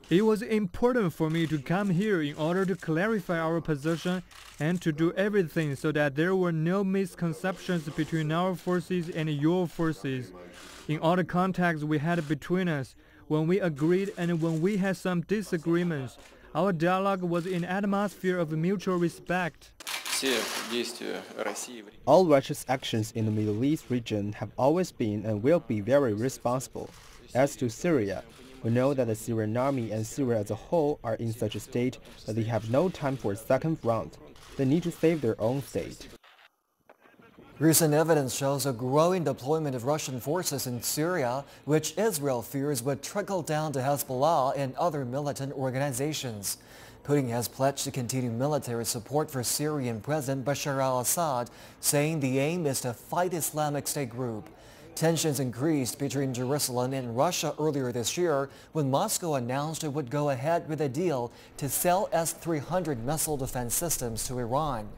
It was important for me to come here in order to clarify our position and to do everything so that there were no misconceptions between our forces and your forces. In all the contacts we had between us, when we agreed and when we had some disagreements, our dialogue was in an atmosphere of mutual respect. All Russia's actions in the Middle East region have always been and will be very responsible. As to Syria, we know that the Syrian army and Syria as a whole are in such a state that they have no time for a second round. They need to save their own state. Recent evidence shows a growing deployment of Russian forces in Syria, which Israel fears would trickle down to Hezbollah and other militant organizations. Putin has pledged to continue military support for Syrian President Bashar al-Assad, saying the aim is to fight Islamic State group. Tensions increased between Jerusalem and Russia earlier this year when Moscow announced it would go ahead with a deal to sell S-300 missile defense systems to Iran.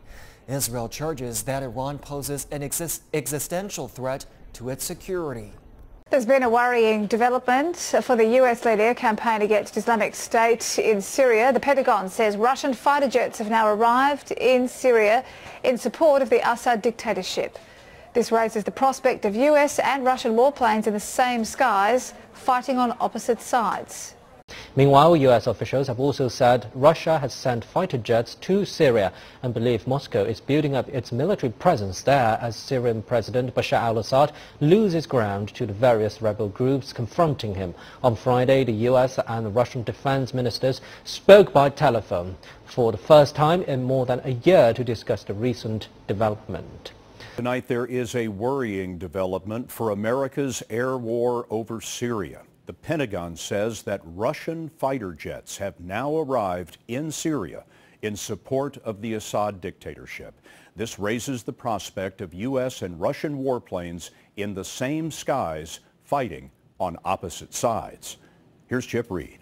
Israel charges that Iran poses an existential threat to its security. There's been a worrying development for the US-led air campaign against Islamic State in Syria. The Pentagon says Russian fighter jets have now arrived in Syria in support of the Assad dictatorship. This raises the prospect of US and Russian warplanes in the same skies, fighting on opposite sides. Meanwhile, US officials have also said Russia has sent fighter jets to Syria and believe Moscow is building up its military presence there as Syrian President Bashar al-Assad loses ground to the various rebel groups confronting him. On Friday, the US and Russian defense ministers spoke by telephone for the first time in more than a year to discuss the recent development. Tonight there is a worrying development for America's air war over Syria. The Pentagon says that Russian fighter jets have now arrived in Syria in support of the Assad dictatorship. This raises the prospect of U.S. and Russian warplanes in the same skies fighting on opposite sides. Here's Chip Reed.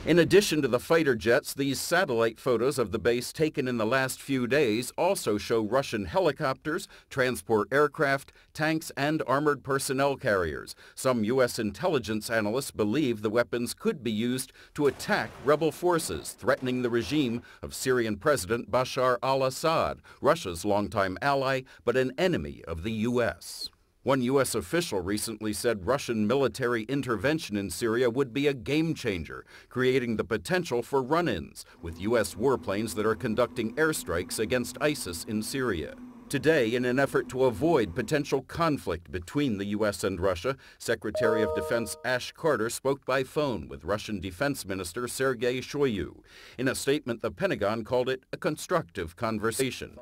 In addition to the fighter jets, these satellite photos of the base taken in the last few days also show Russian helicopters, transport aircraft, tanks, and armored personnel carriers. Some U.S. intelligence analysts believe the weapons could be used to attack rebel forces, threatening the regime of Syrian President Bashar al-Assad, Russia's longtime ally but an enemy of the U.S. One U.S. official recently said Russian military intervention in Syria would be a game changer, creating the potential for run-ins with U.S. warplanes that are conducting airstrikes against ISIS in Syria. Today, in an effort to avoid potential conflict between the U.S. and Russia, Secretary of Defense Ash Carter spoke by phone with Russian Defense Minister Sergei Shoigu. In a statement, the Pentagon called it a constructive conversation.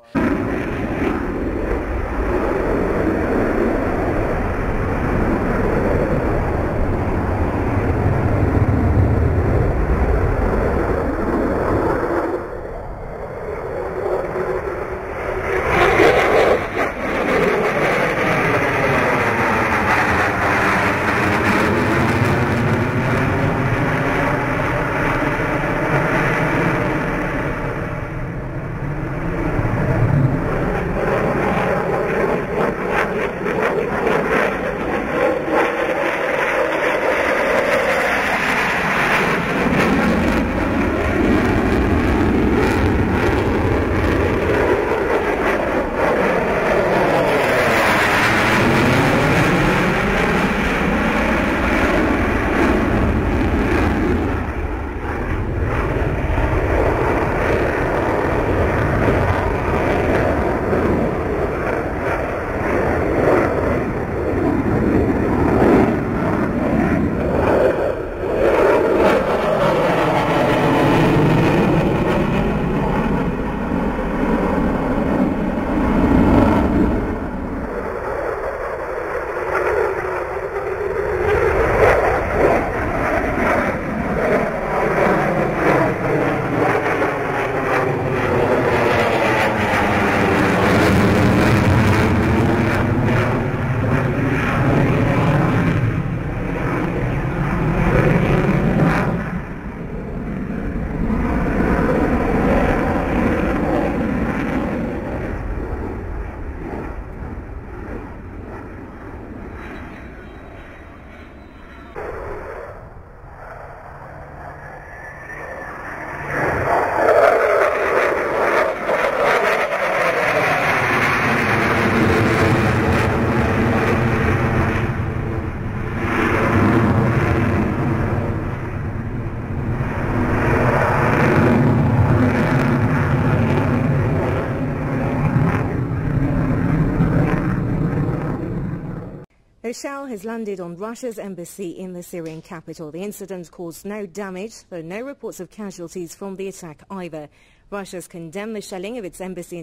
missile has landed on Russia's embassy in the Syrian capital. The incident caused no damage, though no reports of casualties from the attack either. Russia's condemned the shelling of its embassy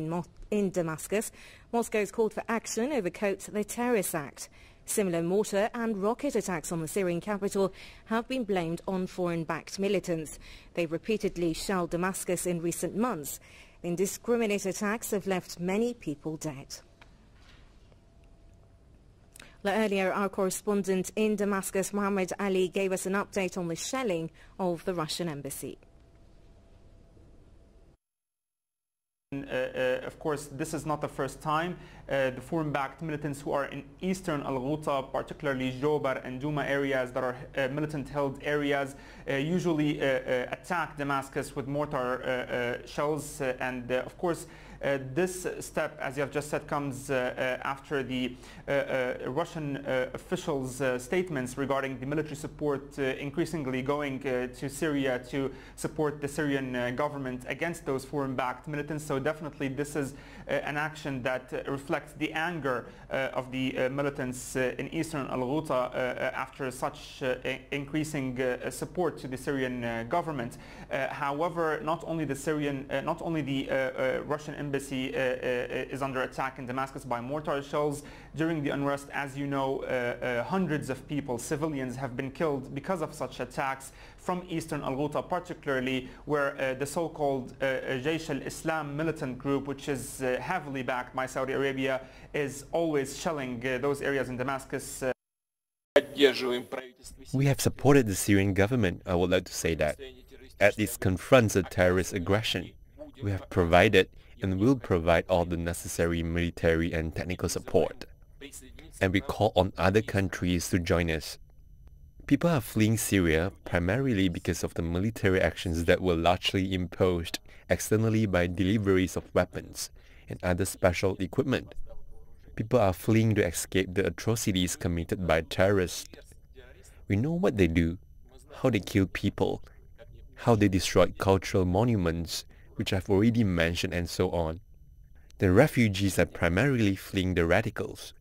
in Damascus. Moscow's called for action over the terrorist act. Similar mortar and rocket attacks on the Syrian capital have been blamed on foreign-backed militants. They've repeatedly shelled Damascus in recent months. Indiscriminate attacks have left many people dead. Earlier, our correspondent in Damascus, Mohammed Ali, gave us an update on the shelling of the Russian embassy. Of course, this is not the first time the foreign-backed militants who are in eastern Al-Ghouta, particularly Jobar and Douma areas that are militant-held areas, usually attack Damascus with mortar shells. And of course, this step, as you have just said, comes after the Russian officials' statements regarding the military support increasingly going to Syria to support the Syrian government against those foreign-backed militants. So definitely this is an action that reflects the anger of the militants in eastern Al-Ghouta after such increasing support to the Syrian government. However, not only the Russian embassy is under attack in Damascus by mortar shells. During the unrest, as you know, hundreds of people, civilians, have been killed because of such attacks from eastern Al-Ghouta, particularly where the so-called Jaish al-Islam militant group, which is heavily backed by Saudi Arabia, is always shelling those areas in Damascus. We have supported the Syrian government, I would like to say that, as it confronts a terrorist aggression. We have provided and will provide all the necessary military and technical support. And we call on other countries to join us. People are fleeing Syria primarily because of the military actions that were largely imposed externally by deliveries of weapons and other special equipment. People are fleeing to escape the atrocities committed by terrorists. We know what they do, how they kill people, how they destroy cultural monuments, which I've already mentioned, and so on. The refugees are primarily fleeing the radicals,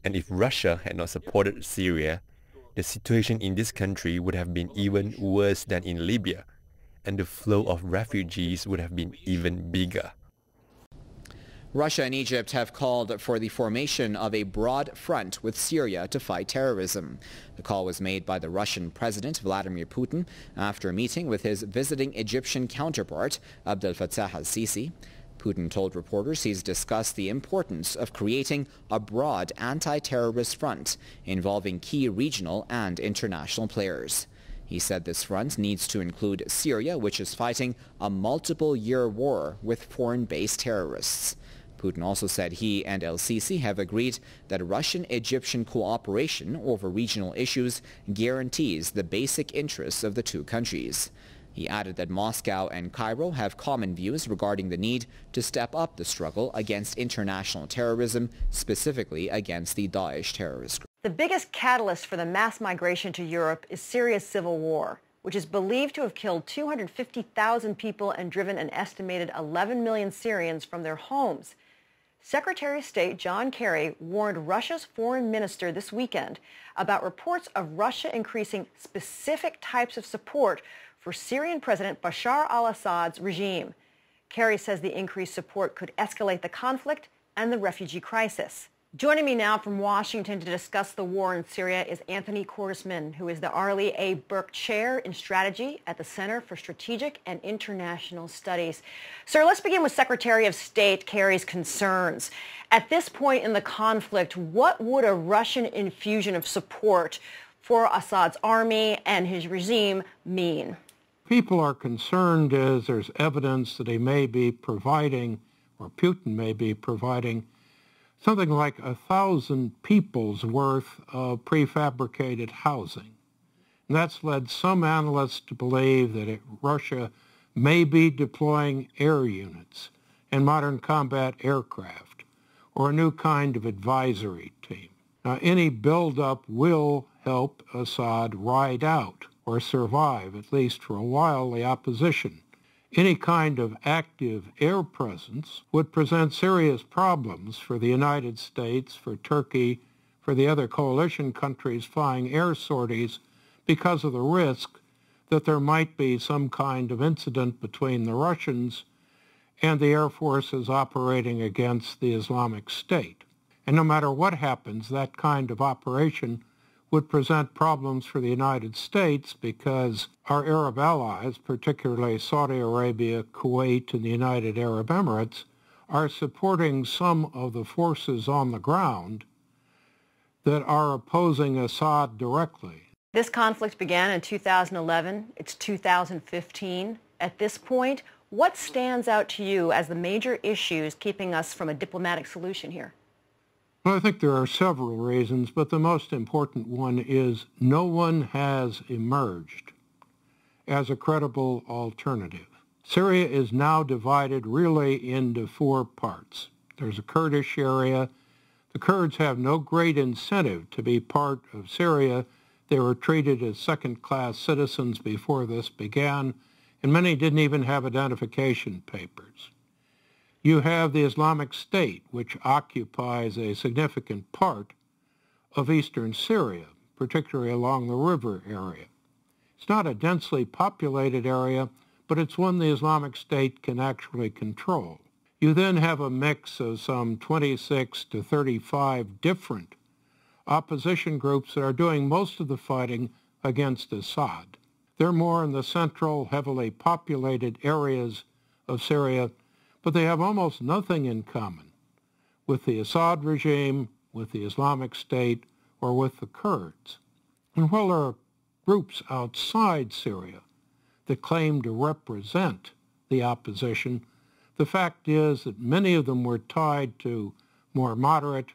and if Russia had not supported Syria, the situation in this country would have been even worse than in Libya, and the flow of refugees would have been even bigger. Russia and Egypt have called for the formation of a broad front with Syria to fight terrorism. The call was made by the Russian President Vladimir Putin after a meeting with his visiting Egyptian counterpart Abdel Fattah al-Sisi. Putin told reporters he's discussed the importance of creating a broad anti-terrorist front involving key regional and international players. He said this front needs to include Syria, which is fighting a multiple-year war with foreign-based terrorists. Putin also said he and el-Sisi have agreed that Russian-Egyptian cooperation over regional issues guarantees the basic interests of the two countries. He added that Moscow and Cairo have common views regarding the need to step up the struggle against international terrorism, specifically against the Daesh terrorist group. The biggest catalyst for the mass migration to Europe is Syria's civil war, which is believed to have killed 250,000 people and driven an estimated 11 million Syrians from their homes. Secretary of State John Kerry warned Russia's foreign minister this weekend about reports of Russia increasing specific types of support for Syrian President Bashar al-Assad's regime. Kerry says the increased support could escalate the conflict and the refugee crisis. Joining me now from Washington to discuss the war in Syria is Anthony Cordesman, who is the Arlie A. Burke Chair in Strategy at the Center for Strategic and International Studies. Sir, let's begin with Secretary of State Kerry's concerns. At this point in the conflict, what would a Russian infusion of support for Assad's army and his regime mean? People are concerned as there's evidence that he may be providing, or Putin may be providing, something like 1,000 people's worth of prefabricated housing. And that's led some analysts to believe that Russia may be deploying air units and modern combat aircraft, or a new kind of advisory team. Now, any buildup will help Assad ride out or survive, at least for a while, the opposition. Any kind of active air presence would present serious problems for the United States, for Turkey, for the other coalition countries flying air sorties because of the risk that there might be some kind of incident between the Russians and the air forces operating against the Islamic State. And no matter what happens, that kind of operation would present problems for the United States because our Arab allies, particularly Saudi Arabia, Kuwait, and the United Arab Emirates, are supporting some of the forces on the ground that are opposing Assad directly. This conflict began in 2011. It's 2015. At this point, what stands out to you as the major issues keeping us from a diplomatic solution here? Well, I think there are several reasons, but the most important one is no one has emerged as a credible alternative. Syria is now divided really into four parts. There's a Kurdish area. The Kurds have no great incentive to be part of Syria. They were treated as second-class citizens before this began, and many didn't even have identification papers. You have the Islamic State, which occupies a significant part of eastern Syria, particularly along the river area. It's not a densely populated area, but it's one the Islamic State can actually control. You then have a mix of some 26 to 35 different opposition groups that are doing most of the fighting against Assad. They're more in the central, heavily populated areas of Syria, but they have almost nothing in common with the Assad regime, with the Islamic State, or with the Kurds. And while there are groups outside Syria that claim to represent the opposition, the fact is that many of them were tied to more moderate,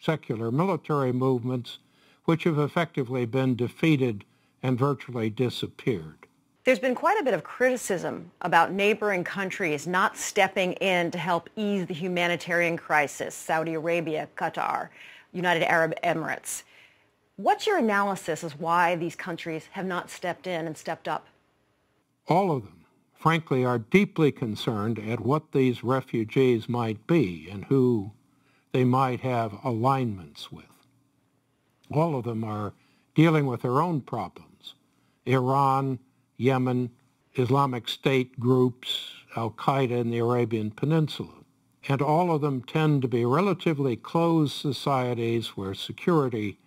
secular military movements, which have effectively been defeated and virtually disappeared. There's been quite a bit of criticism about neighboring countries not stepping in to help ease the humanitarian crisis, Saudi Arabia, Qatar, United Arab Emirates. What's your analysis as why these countries have not stepped in and stepped up? All of them, frankly, are deeply concerned at what these refugees might be and who they might have alignments with. All of them are dealing with their own problems. Iran, Yemen, Islamic State groups, Al-Qaeda in the Arabian Peninsula. And all of them tend to be relatively closed societies where security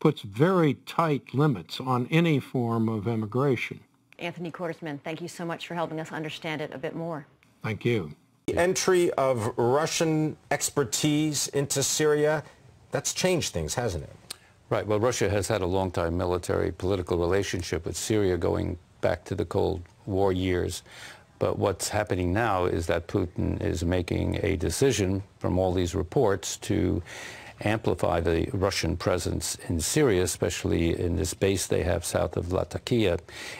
puts very tight limits on any form of immigration. Anthony Quartersman, thank you so much for helping us understand it a bit more. Thank you. The entry of Russian expertise into Syria, that's changed things, hasn't it? Right. Well, Russia has had a long-time military political relationship with Syria going back to the Cold War years. But what's happening now is that Putin is making a decision from all these reports to amplify the Russian presence in Syria, especially in this base they have south of Latakia.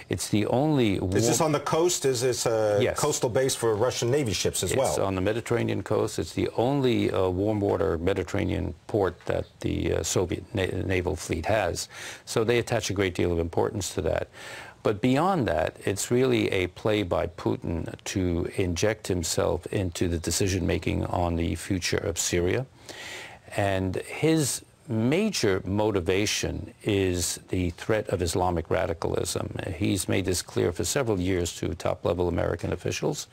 It's the only... Is this on the coast? Is this a yes. coastal base for Russian Navy ships as well? It's on the Mediterranean coast. It's the only warm water Mediterranean port that the Soviet naval fleet has. So they attach a great deal of importance to that. But beyond that, it's really a play by Putin to inject himself into the decision-making on the future of Syria. And his major motivation is the threat of Islamic radicalism. He's made this clear for several years to top-level American officials.